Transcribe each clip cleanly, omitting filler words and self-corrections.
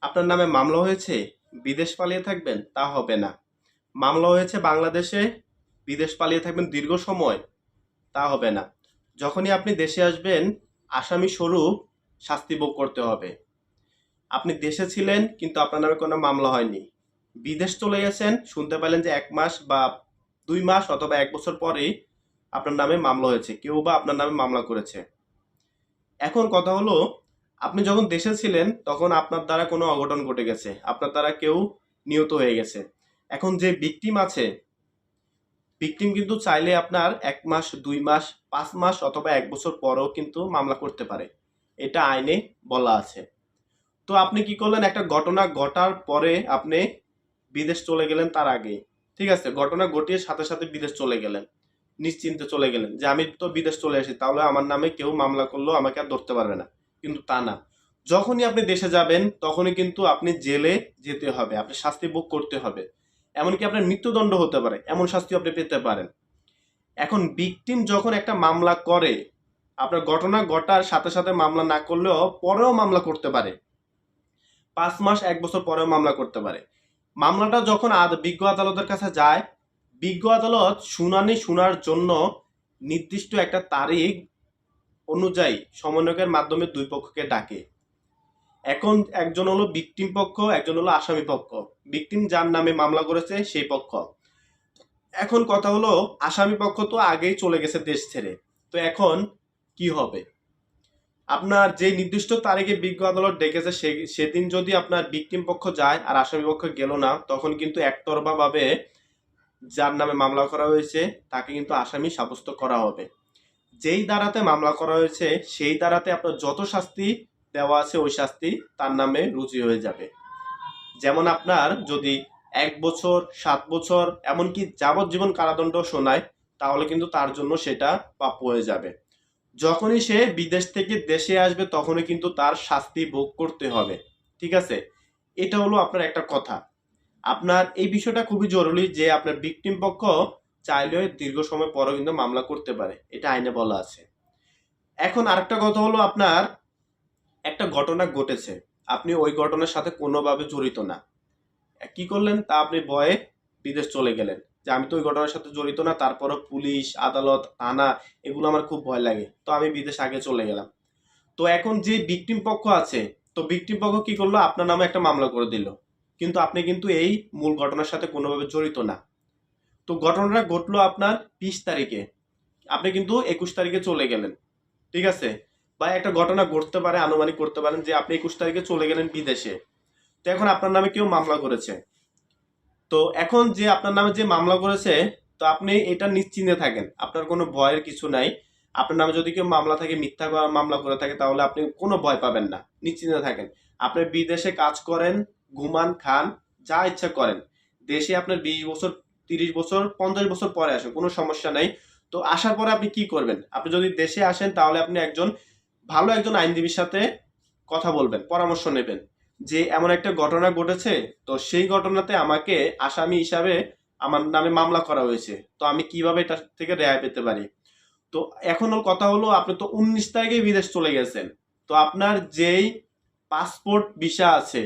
আপনার নামে মামলা হয়েছে, বিদেশ পালিয়ে থাকবেন, তা হবে না। মামলা হয়েছে বাংলাদেশে, বিদেশ পালিয়ে থাকবেন দীর্ঘ সময়, তা হবে না। যখনই আপনি দেশে আসবেন, আসামি স্বরূপ শাস্তি ভোগ করতে হবে। আপনি দেশে ছিলেন কিন্তু আপনার নামে কোনো মামলা হয়নি, বিদেশ চলে গেছেন, শুনতে পেলেন যে 1 মাস বা 2 মাস অথবা 1 বছর পরেই আপনার নামে মামলা হয়েছে, কেউ বা আপনার নামে মামলা করেছে। এখন কথা হলো, আপনি যখন দেশে ছিলেন তখন আপনার দ্বারা কোনো অঘটন ঘটে গেছে, আপনার দ্বারা কেউ নিহত হয়ে গেছে। এখন যে ভিকটিম আছে, ভিকটিম কিন্তু চাইলে আপনার 1 মাস, 2 মাস, 5 মাস অথবা 1 বছর পরেও কিন্তু মামলা করতে পারে। এটা আইনে বলা আছে। তো আপনি কি করলেন, একটা ঘটনা ঘটার পরে আপনি বিদেশ চলে গেলেন তার আগে। ঠিক আছে, ঘটনা ঘটিয়ে সাথে সাথে বিদেশ চলে গেলেন, নিশ্চিন্তে চলে গেলেন যে আমি তো বিদেশ চলে আসি, তাহলে আমার নামে কেউ মামলা করলেও আমাকে আর ধরতে পারবে না। কিন্তু তা না, যখনই আপনি দেশে যাবেন তখনই কিন্তু আপনি জেলে যেতে হবে, আপনি শাস্তি ভোগ করতে হবে। এমনকি আপনার মৃত্যুদণ্ড হতে পারে, এমন শাস্তি আপনি পেতে পারেন। এখন ভিকটিম যখন একটা মামলা করে, আপনার ঘটনা ঘটার সাথে সাথে মামলা না করলেও পরেও মামলা করতে পারে, 5 মাস 1 বছর পরেও মামলা করতে পারে। মামলাটা যখন বিজ্ঞ আদালতের কাছে যায়, বিজ্ঞ আদালত শুনানি শোনার জন্য নির্দিষ্ট একটা তারিখ অনুযায়ী সমন্বয়কের মাধ্যমে দুই পক্ষকে ডাকে। এখন একজন হলো ভিকটিম পক্ষ, একজন হলো আসামি পক্ষ। ভিকটিম যার নামে মামলা করেছে সেই পক্ষ। এখন কথা হলো, আসামি পক্ষ তো আগেই চলে গেছে দেশ ছেড়ে, তো এখন কি হবে? আপনার যে নির্দিষ্ট তারিখে বিজ্ঞ আদালত ডেকেছে সেদিন যদি আপনার ভিকটিম পক্ষ যায় আর আসামি পক্ষ গেল না, তখন কিন্তু একতরফা ভাবে যার নামে মামলা করা হয়েছে তাকে কিন্তু আসামি সাব্যস্ত করা হবে। যেই ধারাতে মামলা করা হয়েছে সেই ধারাতে আপনার যত শাস্তি দেওয়া আছে ওই শাস্তি তার নামে রুজু হয়ে যাবে। যেমন আপনার যদি 1 বছর, 7 বছর, এমনকি যাবজ্জীবন কারাদণ্ড শোনায়, তাহলে কিন্তু তার জন্য সেটা প্রাপ্য হয়ে যাবে। যখনই সে বিদেশ থেকে দেশে আসবে তখনই কিন্তু তার শাস্তি ভোগ করতে হবে। ঠিক আছে, এটা হলো আপনার একটা কথা। আপনার এই বিষয়টা খুবই জরুরি যে আপনার ভিকটিম পক্ষ চাইলে দীর্ঘ সময় পরও কিন্তু মামলা করতে পারে, এটা আইনে বলা আছে। এখন আরেকটা কথা হলো, আপনার একটা ঘটনা ঘটেছে, আপনি ওই ঘটনার সাথে কোনোভাবে জড়িত না, কি করলেন, তা আপনি ভয়ে বিদেশ চলে গেলেন যে আমি তো ওই ঘটনার সাথে জড়িত না, তারপরও পুলিশ, আদালত, থানা, এগুলো আমার খুব ভয় লাগে, তো আমি বিদেশ আগে চলে গেলাম। তো এখন যে ভিকটিম পক্ষ আছে, তো ভিকটিম পক্ষ কি করলো, আপনার নামে একটা মামলা করে দিল, কিন্তু আপনি কিন্তু এই মূল ঘটনার সাথে কোনোভাবে জড়িত না। তো ঘটনাটা ঘটলো আপনার 20 তারিখে, আপনি কিন্তু 21 তারিখে চলে গেলেন। ঠিক আছে, বা একটা ঘটনা ঘটতে পারে, আনুমানিক করতে পারেন যে আপনি 21 তারিখে চলে গেলেন বিদেশে। তো এখন আপনার নামে কেউ মামলা করেছে, তো এখন যে আপনার নামে যে মামলা করেছে, তো আপনি এটা নিশ্চিন্তে থাকেন, আপনার কোনো ভয়ের কিছু নাই। আপনার নামে যদি কেউ মামলা থাকে, মিথ্যা মামলা করে থাকে, তাহলে আপনি কোনো ভয় পাবেন না, নিশ্চিন্তে থাকেন। আপনি বিদেশে কাজ করেন, ঘুমান, খান, যা ইচ্ছা করেন। দেশে আপনার 20 বছর, 30 বছর, 50 বছর পরে আসেন, কোনো সমস্যা নাই। তো আসার পরে আপনি কি করবেন, আপনি যদি দেশে আসেন তাহলে আপনি একজন ভালো একজন আইনজীবীর সাথে কথা বলবেন, পরামর্শ নেবেন যে এমন একটা ঘটনা ঘটেছে, তো সেই ঘটনাতে আমাকে আসামি হিসাবে আমার নামে মামলা করা হয়েছে, তো আমি কিভাবে এটা থেকে রেহাই পেতে পারি। তো এখন ওর কথা হলো, আপনি তো 19 তারিখে বিদেশ চলে গেছেন, তো আপনার যেই পাসপোর্ট, ভিসা আছে,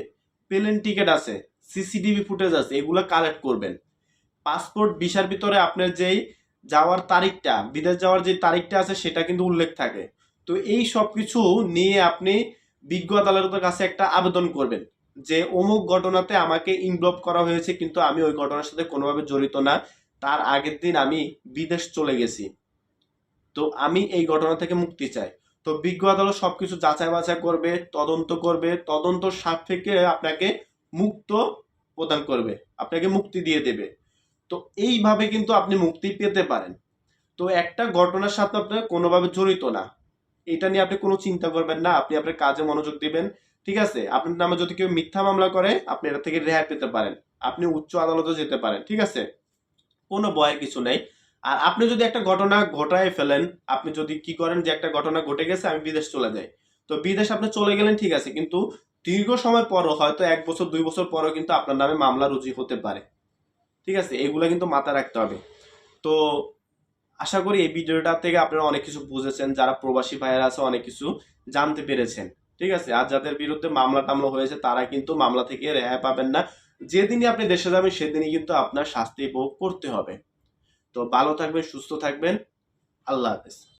প্লেন টিকিট আছে, সিসিটিভি ফুটেজ আছে, এগুলো কালেক্ট করবেন। পাসপোর্ট ভিসার ভিতরে আপনার যেই যাওয়ার তারিখটা, বিদেশ যাওয়ার যে তারিখটা আছে সেটা কিন্তু উল্লেখ থাকে। তো এই সব কিছু নিয়ে আপনি বিজ্ঞ আদালতের কাছে একটা আবেদন করবেন যে অমুক ঘটনাতে আমাকে ইনভলভ করা হয়েছে, কিন্তু আমি ওই ঘটনার সাথে কোনোভাবে জড়িত না, তার আগের দিন আমি বিদেশ চলে গেছি, তো আমি এই ঘটনা থেকে মুক্তি চাই। তো বিজ্ঞ আদালত সবকিছু যাচাই বাছাই করবে, তদন্ত করবে, তদন্ত সাপেক্ষে আপনাকে মুক্ত প্রদান করবে, আপনাকে মুক্তি দিয়ে দেবে। তো এইভাবে কিন্তু আপনি মুক্তি পেতে পারেন। তো একটা ঘটনার সাথে আপনি কোনোভাবে জড়িত না, এটা নিয়ে আপনি কোনো চিন্তা করবেন না, আপনি আপনার কাজে মনোযোগ দিবেন। ঠিক আছে, আপনার নামে যদি কেউ মিথ্যা মামলা করে আপনি এটা থেকে রেহাই পেতে পারেন, আপনি উচ্চ আদালতে যেতে পারেন। ঠিক আছে, কোনো ভয়ের কিছু নেই। আর আপনি যদি একটা ঘটনা ঘটায় ফেলেন, আপনি যদি কি করেন যে একটা ঘটনা ঘটে গেছে, আমি বিদেশ চলে যাই, তো বিদেশ আপনি চলে গেলেন, ঠিক আছে, কিন্তু দীর্ঘ সময় পরও, হয়তো 1 বছর 2 বছর পরও কিন্তু আপনার নামে মামলা রুজু হতে পারে। ঠিক আছে, এগুলো কিন্তু মাথায় রাখতে হবে। তো আশা করি এই ভিডিওটা থেকে আপনারা অনেক কিছু বুঝেছেন, যারা প্রবাসী ভাইয়েরা আছে অনেক কিছু জানতে পেরেছেন। ঠিক আছে? আর যাদের বিরুদ্ধে মামলা টামলা হয়েছে তারা কিন্তু মামলা থেকে রেহাই পাবেন না। যেদিনই আপনি দেশে যাবেন সেদিনই কিন্তু আপনার শাস্তি ভোগ করতে হবে। তো ভালো থাকবেন, সুস্থ থাকবেন। আল্লাহ হাফেজ।